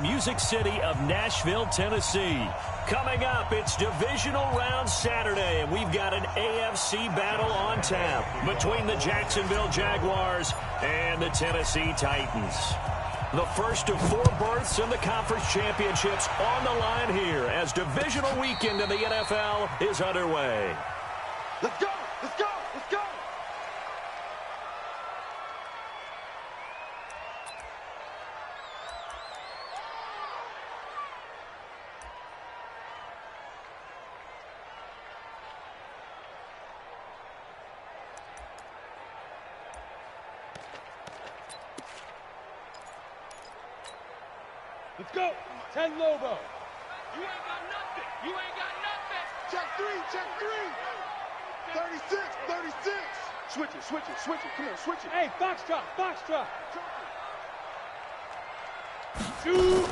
Music City of Nashville, Tennessee. Coming up, it's divisional round Saturday, and we've got an AFC battle on tap between the Jacksonville Jaguars and the Tennessee Titans. The first of 4 berths in the conference championships on the line here as divisional weekend in the NFL is underway. Let's go! Let's go! Let's go! Let's go! 10 Lobo. You ain't got nothing. You ain't got nothing. Check 3, check 3. 36, 36. Switch it, switch it, switch it. Come on, switch it. Hey, foxtrot, foxtrot. 2. You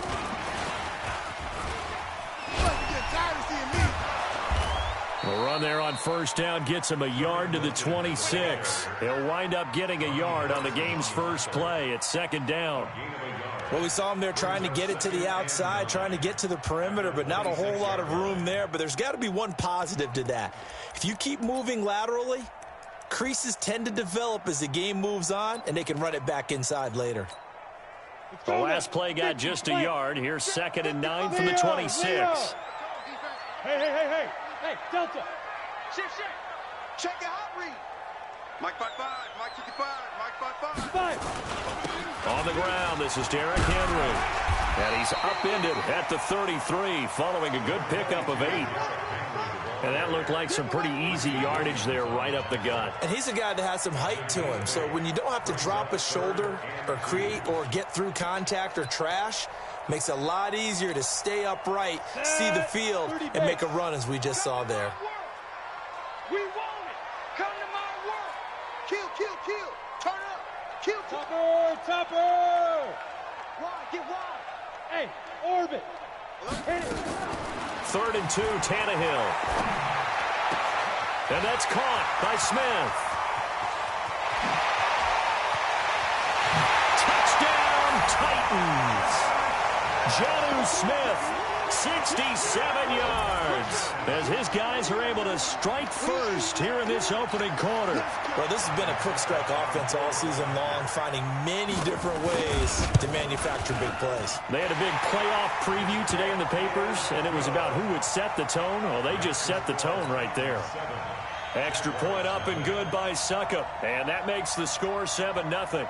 get tired of seeing me. A run there on first down gets him a yard to the 26. He'll wind up getting a yard on the game's first play at second down. Well, we saw him there trying to get it to the outside, trying to get to the perimeter, but not a whole lot of room there. But there's got to be one positive to that. If you keep moving laterally, creases tend to develop as the game moves on, and they can run it back inside later. The last play got just a yard. Here's 2nd and 9 from the 26. Hey, Delta. Shift. Check it out, read. Mike 5-5, Mike 55, Mike 5-5. 5. On the ground, this is Derrick Henry. And he's upended at the 33 following a good pickup of 8. And that looked like some pretty easy yardage there right up the gut. And he's a guy that has some height to him. So when you don't have to drop a shoulder or create or get through contact or trash, makes it a lot easier to stay upright, see the field, and make a run as we just saw there. We want it. Come to my work. Kill. Turn up. Kill. Topper. Wide, get wide. Hey, orbit. Hit it. 3rd and 2, Tannehill. And that's caught by Smith. Touchdown, Titans. Jwhoppe Smith, 67 yards. As his guys are able to strike first here in this opening quarter. Well, this has been a quick strike offense all season long, finding many different ways to manufacture big plays. They had a big playoff preview today in the papers, and it was about who would set the tone. Well, they just set the tone right there. Extra point up and good by Jwhoppe, and that makes the score 7-0.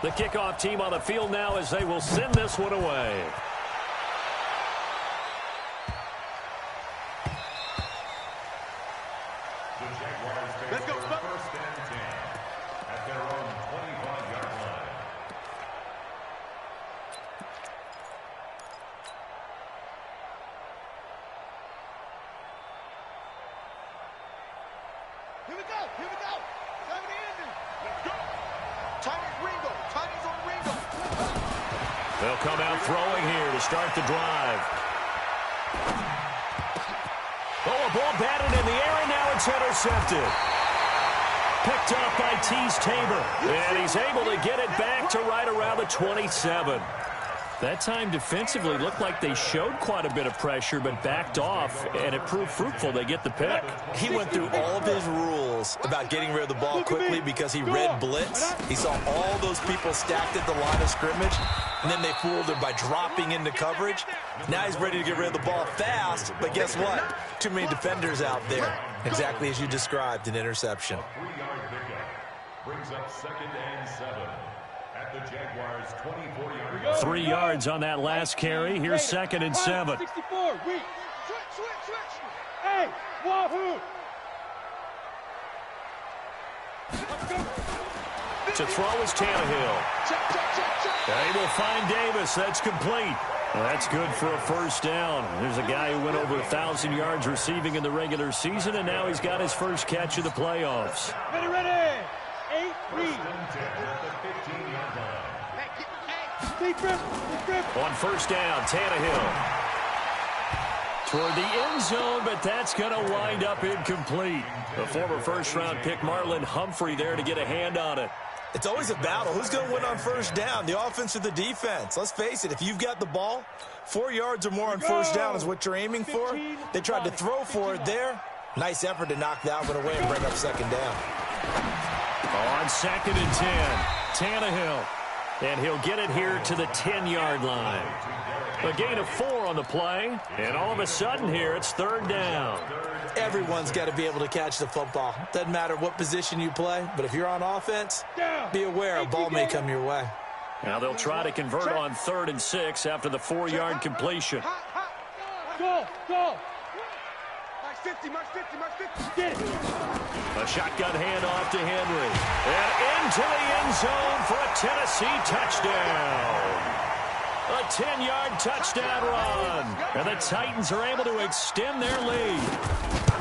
The kickoff team on the field now as they will send this one away. Let's go. First and 10 at their own 25-yard line. Here we go. 7 ending. Let's go. Titans on Ringo. They'll come out throwing here to start the drive. Oh, a ball batted in the air, and now it's intercepted. Picked up by Tease Tabor, and he's able to get it back to right around the 27. That time defensively looked like they showed quite a bit of pressure but backed off, and it proved fruitful. They get the pick. He went through all of his rules about getting rid of the ball quickly because he read blitz. He saw all those people stacked at the line of scrimmage, and then they fooled him by dropping into coverage. Now he's ready to get rid of the ball fast, but guess what? Too many defenders out there. Exactly as you described, an interception. 3-yard pickup brings up 2nd and 7 at the Jaguars' 24-yard line. 3 yards on that last carry. Here's 2nd and 7. 64. Switch. Hey, Wahoo. To throw is Tannehill. And he will find Davis. That's complete. Well, that's good for a first down. There's a guy who went over 1,000 yards receiving in the regular season, and now he's got his first catch of the playoffs. Ready. 8 First and 10 at the 15-yard line. Deep grip. On first down, Tannehill. Toward the end zone, but that's going to wind up incomplete. The former first-round pick, Marlon Humphrey, there to get a hand on it. It's always a battle. Who's going to win on first down, the offense or the defense? Let's face it, if you've got the ball, 4 yards or more on first down is what you're aiming for. They tried to throw for it there. Nice effort to knock that one away and bring up second down. On 2nd and 10, Tannehill. And he'll get it here to the 10-yard line. A gain of 4 on the play, and all of a sudden here it's 3rd down. Everyone's got to be able to catch the football. Doesn't matter what position you play, but if you're on offense, be aware a ball may come your way. Now they'll try to convert on 3rd and 6 after the 4-yard completion. Go. March 50, March 50, March 50. Get it. A shotgun handoff to Henry. And into the end zone for a Tennessee touchdown. A 10-yard touchdown run. And the Titans are able to extend their lead.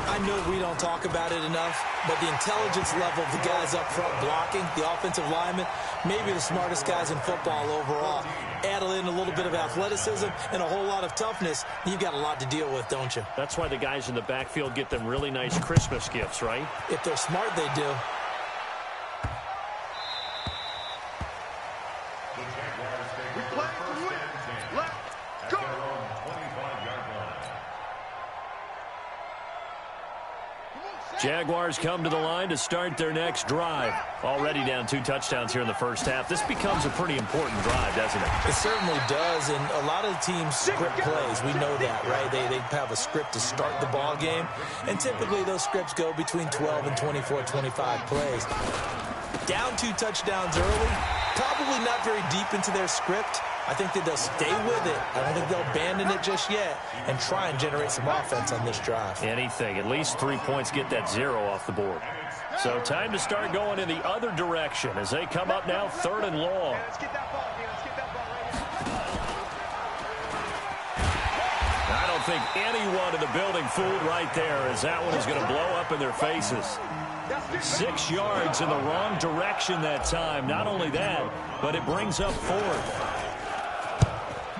I know we don't talk about it enough, but the intelligence level of the guys up front blocking, the offensive linemen, maybe the smartest guys in football overall. Add in a little bit of athleticism and a whole lot of toughness, you've got a lot to deal with, don't you? That's why the guys in the backfield get them really nice Christmas gifts, right? If they're smart, they do. We play to win. Let's go. Jaguars come to the line to start their next drive. Already down 2 touchdowns here in the first half. This becomes a pretty important drive, doesn't it? It certainly does, and a lot of teams script plays. We know that, right? They have a script to start the ball game, and typically those scripts go between 12 and 24, 25 plays. Down 2 touchdowns early, probably not very deep into their script. I think that they'll stay with it. I don't think they'll abandon it just yet and try and generate some offense on this drive. Anything. At least 3 points, get that 0 off the board. So time to start going in the other direction as they come up now 3rd and long. Let's get that ball, man. Let's get that ball right here. I don't think anyone in the building fooled right there, as that one is going to blow up in their faces. 6 yards in the wrong direction that time. Not only that, but it brings up 4th.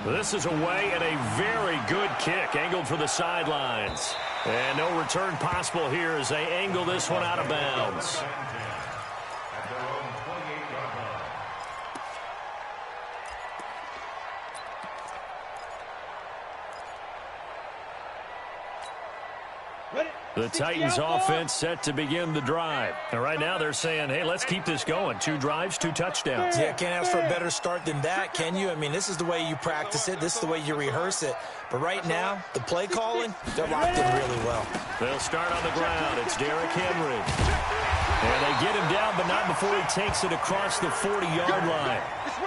This is away and a very good kick, angled for the sidelines. And no return possible here as they angle this one out of bounds. The Titans offense set to begin the drive. And right now they're saying, hey, let's keep this going. 2 drives, 2 touchdowns. Yeah, can't ask for a better start than that, can you? I mean, this is the way you practice it. This is the way you rehearse it. But right now, the play calling, they're locked in really well. They'll start on the ground. It's Derrick Henry. And they get him down, but not before he takes it across the 40-yard line.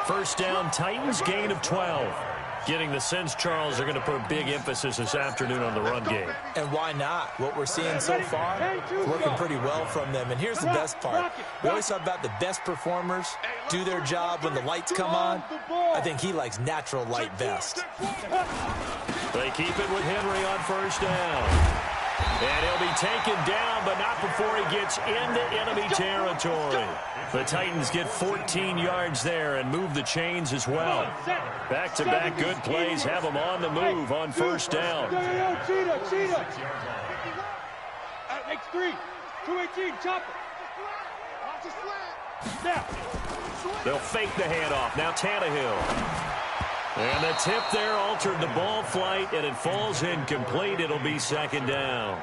First down, Titans, gain of 12. Getting the sense, Charles, are going to put a big emphasis this afternoon on the run game. And why not? What we're seeing so far, working pretty well from them. And here's the best part. We always talk about the best performers do their job when the lights come on. I think he likes natural light best. They keep it with Henry on first down. And he'll be taken down, but not before he gets into enemy territory. The Titans get 14 yards there and move the chains as well. Back-to-back good plays have them on the move on first down. Cheetah. Makes 3. 218, chop it. Watch the slant. Now. They'll fake the handoff. Now Tannehill. And the tip there altered the ball flight, and it falls incomplete. It'll be second down.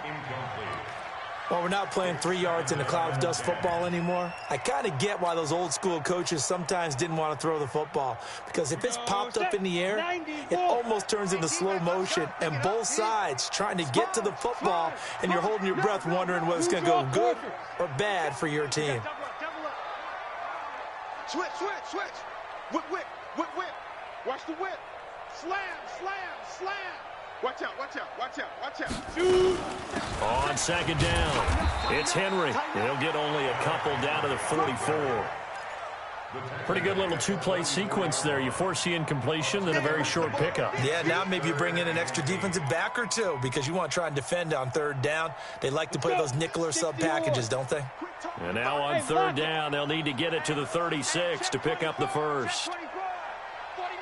Well, we're not playing 3 yards in a cloud of dust football anymore. I kind of get why those old school coaches sometimes didn't want to throw the football. Because if it's popped up in the air, it almost turns into slow motion. And both sides trying to get to the football, and you're holding your breath wondering whether it's going to go good or bad for your team. Switch. Whip. Watch the whip. Slam. Watch out. Shoot. On second down, it's Henry. He'll get only a couple down to the 44. Pretty good little 2-play sequence there. You force the incompletion, then a very short pickup. Yeah, now maybe you bring in an extra defensive back or 2 because you want to try and defend on 3rd down. They like to play those nickel or sub packages, don't they? And now on 3rd down, they'll need to get it to the 36 to pick up the first. 49,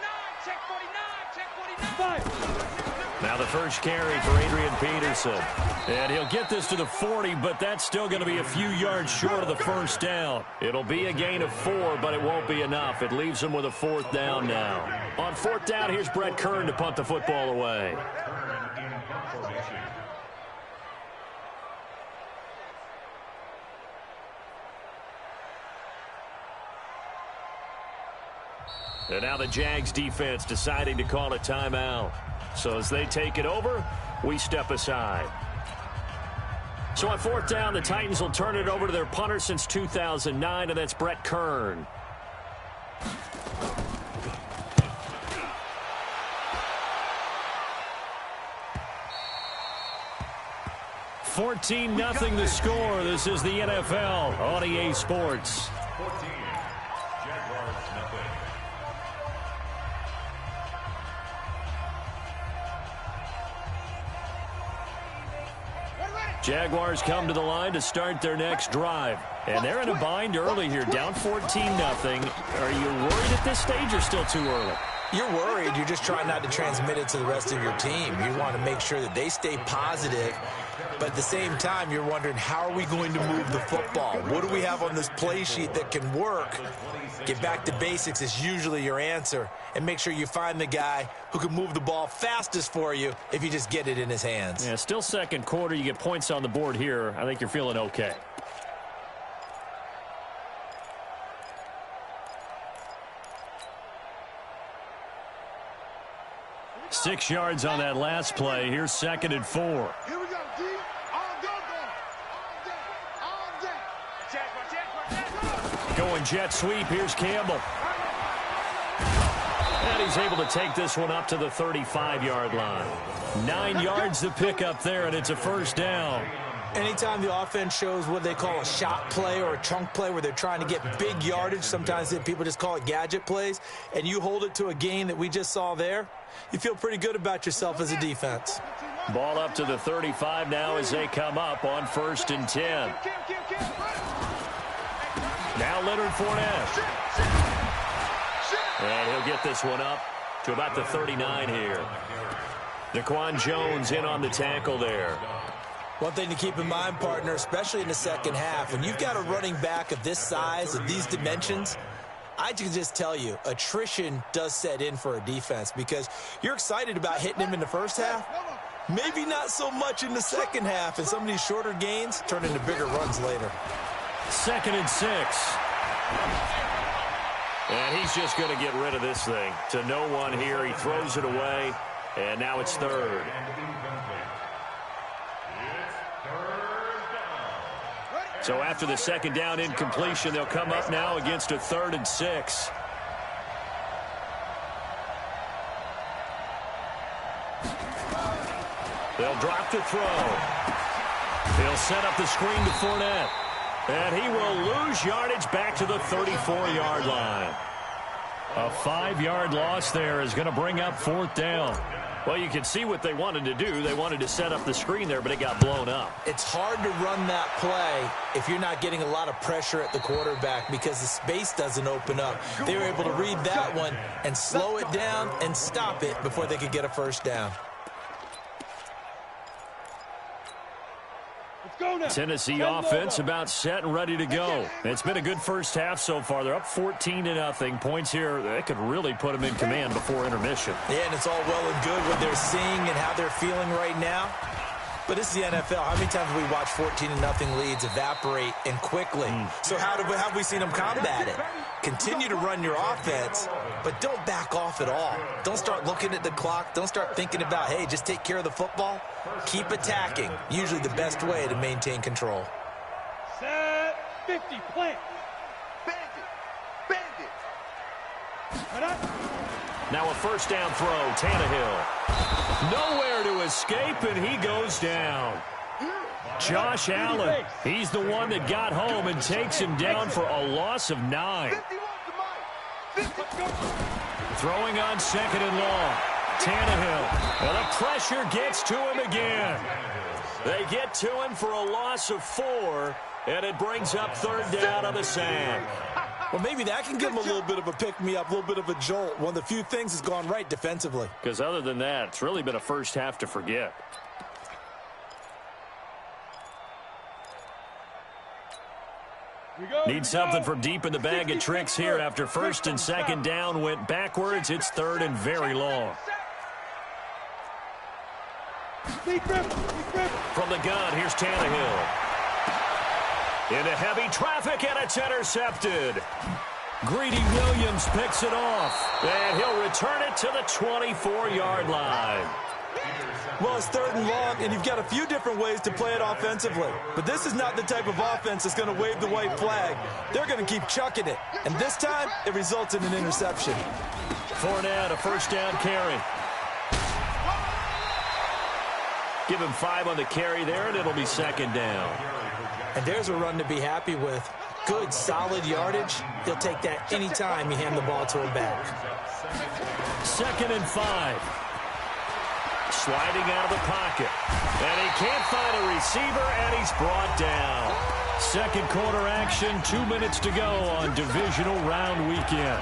Check 49. Check 49. Five. Now the first carry for Adrian Peterson. And he'll get this to the 40, but that's still going to be a few yards short of the first down. It'll be a gain of 4, but it won't be enough. It leaves him with a 4th down now. On 4th down, here's Brett Kern to punt the football away. And now the Jags defense deciding to call a timeout. So as they take it over, we step aside. So on 4th down, the Titans will turn it over to their punter since 2009, and that's Brett Kern. (14-0) the score. This is the NFL on EA Sports. 14. Jaguars nothing. Jaguars come to the line to start their next drive. And they're in a bind early here, down 14-0. Are you worried at this stage or still too early? You're worried. You're just trying not to transmit it to the rest of your team. You want to make sure that they stay positive. But at the same time, you're wondering, how are we going to move the football? What do we have on this play sheet that can work? Get back to basics is usually your answer. And make sure you find the guy who can move the ball fastest for you if you just get it in his hands. Yeah, still second quarter. You get points on the board here. I think you're feeling okay. Six yards on that last play. Here's 2nd and 4. Here we go, D. All go, all day. Jaguar. Going jet sweep. Here's Campbell. And he's able to take this one up to the 35-yard line. 9 yards to pick up there, and it's a 1st down. Anytime the offense shows what they call a shot play or a chunk play where they're trying to get big yardage, sometimes people just call it gadget plays, and you hold it to a gain that we just saw there, you feel pretty good about yourself as a defense. Ball up to the 35 now as they come up on 1st and 10. Now Leonard Fournette. And he'll get this one up to about the 39 here. Daquan Jones in on the tackle there. One thing to keep in mind, partner, especially in the second half, when you've got a running back of this size, of these dimensions, I can just tell you, attrition does set in for a defense because you're excited about hitting him in the first half. Maybe not so much in the second half, and some of these shorter gains turn into bigger runs later. 2nd and 6. And he's just going to get rid of this thing. To no one here. He throws it away, and now it's 3rd. So after the 2nd down incompletion, they'll come up now against a 3rd and 6. They'll drop the throw. He'll set up the screen to Fournette. And he will lose yardage back to the 34-yard line. A 5-yard loss there is going to bring up 4th down. Well, you can see what they wanted to do. They wanted to set up the screen there, but it got blown up. It's hard to run that play if you're not getting a lot of pressure at the quarterback because the space doesn't open up. They were able to read that one and slow it down and stop it before they could get a 1st down. Tennessee offense about set and ready to go. It's been a good first half so far. They're up 14-0. Points here, they could really put them in command before intermission. Yeah, and it's all well and good what they're seeing and how they're feeling right now. But this is the NFL. How many times have we watched 14-0 leads evaporate and quickly? So how have we seen them combat it? Continue to run your offense, but don't back off at all. Don't start looking at the clock. Don't start thinking about, hey, just take care of the football. Keep attacking. Usually the best way to maintain control. Set 50, plant. Bandit. Now a 1st down throw, Tannehill. Nowhere to escape, and he goes down. Josh Allen, he's the one that got home and takes him down for a loss of 9. Throwing on 2nd and long. Tannehill. Well, the pressure gets to him again. They get to him for a loss of 4, and it brings up 3rd down on the sack. Well, maybe that can give them a little bit of a pick-me-up, a little bit of a jolt. One of the few things that's gone right defensively. Because other than that, it's really been a first half to forget. Need something from deep in the bag of tricks here after first and second down went backwards. It's third and very long. From the gun, here's Tannehill. Into heavy traffic, and it's intercepted. Greedy Williams picks it off, and he'll return it to the 24-yard line. Well, it's third and long, and you've got a few different ways to play it offensively. But this is not the type of offense that's going to wave the white flag. They're going to keep chucking it. And this time, it results in an interception. Fournette, a first down carry. Give him 5 on the carry there, and it'll be second down. And there's a run to be happy with. Good, solid yardage. He'll take that any time you hand the ball to him back. 2nd and 5. Sliding out of the pocket. And he can't find a receiver, and he's brought down. Second quarter action, 2 minutes to go on divisional round weekend.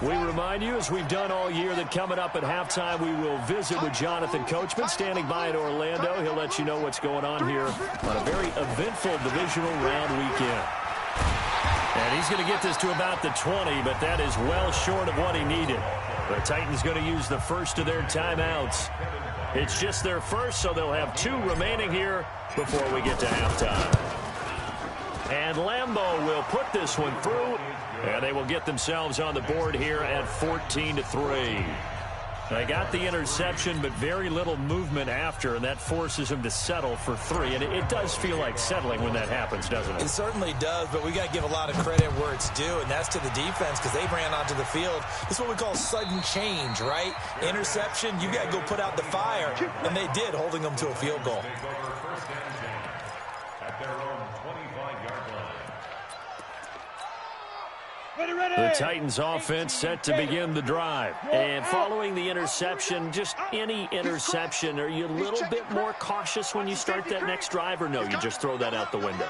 We remind you, as we've done all year, that coming up at halftime, we will visit with Jonathan Coachman, standing by in Orlando. He'll let you know what's going on here on a very eventful divisional round weekend. And he's going to get this to about the 20, but that is well short of what he needed. The Titans going to use the first of their timeouts. It's just their first, so they'll have 2 remaining here before we get to halftime. And Lambeau will put this one through. And they will get themselves on the board here at 14-3. They got the interception, but very little movement after, and that forces them to settle for 3. And it does feel like settling when that happens, doesn't it? It certainly does, but we got to give a lot of credit where it's due, and that's to the defense because they ran onto the field. This is what we call sudden change, right? Interception, you got to go put out the fire, and they did, holding them to a field goal. The Titans offense set to begin the drive. And following the interception, just any interception, are you a little bit more cautious when you start that next drive, or no, you just throw that out the window?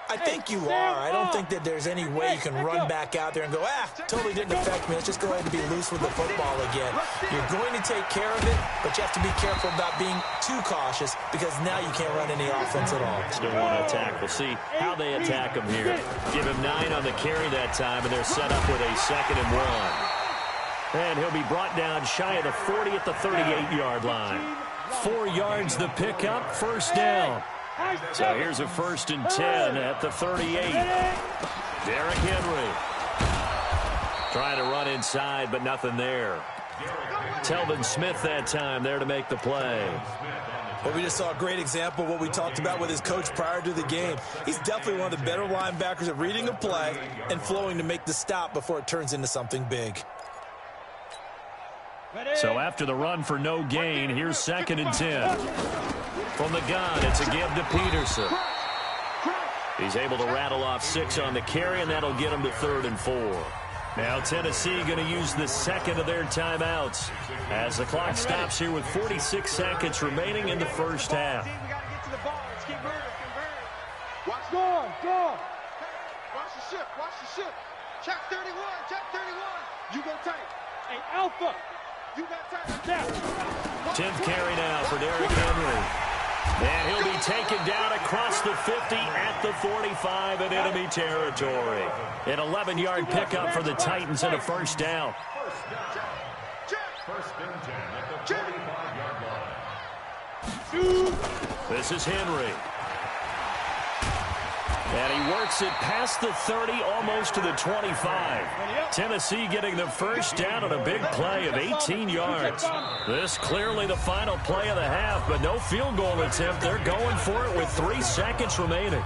I think you are. I don't think that there's any way you can run back out there and go, totally didn't affect me. Let's just go ahead and be loose with the football again. You're going to take care of it, but you have to be careful about being too cautious because now you can't run any offense at all. Still want to attack. We'll see how they attack him here. Give him 9 on the carry that time, and they're set up with a 2nd and 1. And he'll be brought down shy of the 40 at the 38-yard line. 4 yards the pickup, first down. So here's a 1st and 10 at the 38. Derrick Henry trying to run inside, but nothing there. Telvin Smith that time there to make the play. Well, we just saw a great example of what we talked about with his coach prior to the game. He's definitely one of the better linebackers at reading a play and flowing to make the stop before it turns into something big. So after the run for no gain, here's 2nd and 10. From the gun, it's a give to Peterson. He's able to rattle off 6 on the carry, and that'll get him to 3rd and 4. Now Tennessee going to use the 2nd of their timeouts as the clock stops here with 46 seconds remaining in the first half. Go. Watch the ship. Check 31. You go tight. Hey, Alpha. You got time. 10th carry now for Derrick Henry. And he'll be taken down across the 50 at the 45 in enemy territory. An 11-yard pickup for the Titans and a first down. First and 10 at the 45-yard line. This is Henry. And he works it past the 30, almost to the 25. Tennessee getting the first down on a big play of 18 yards. This clearly the final play of the half, but no field goal attempt. They're going for it with 3 seconds remaining.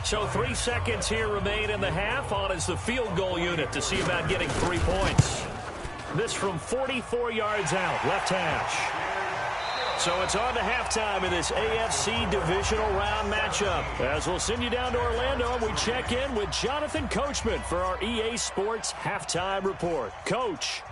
So 3 seconds here remain in the half. On is the field goal unit to see about getting 3 points. This from 44 yards out, left hash. So it's on to halftime in this AFC divisional round matchup. As we'll send you down to Orlando, and we check in with Jonathan Coachman for our EA Sports Halftime Report. Coach.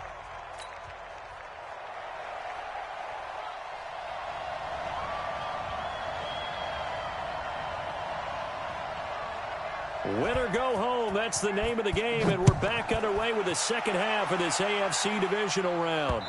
Win or go home, that's the name of the game, and we're back underway with the second half of this AFC divisional round.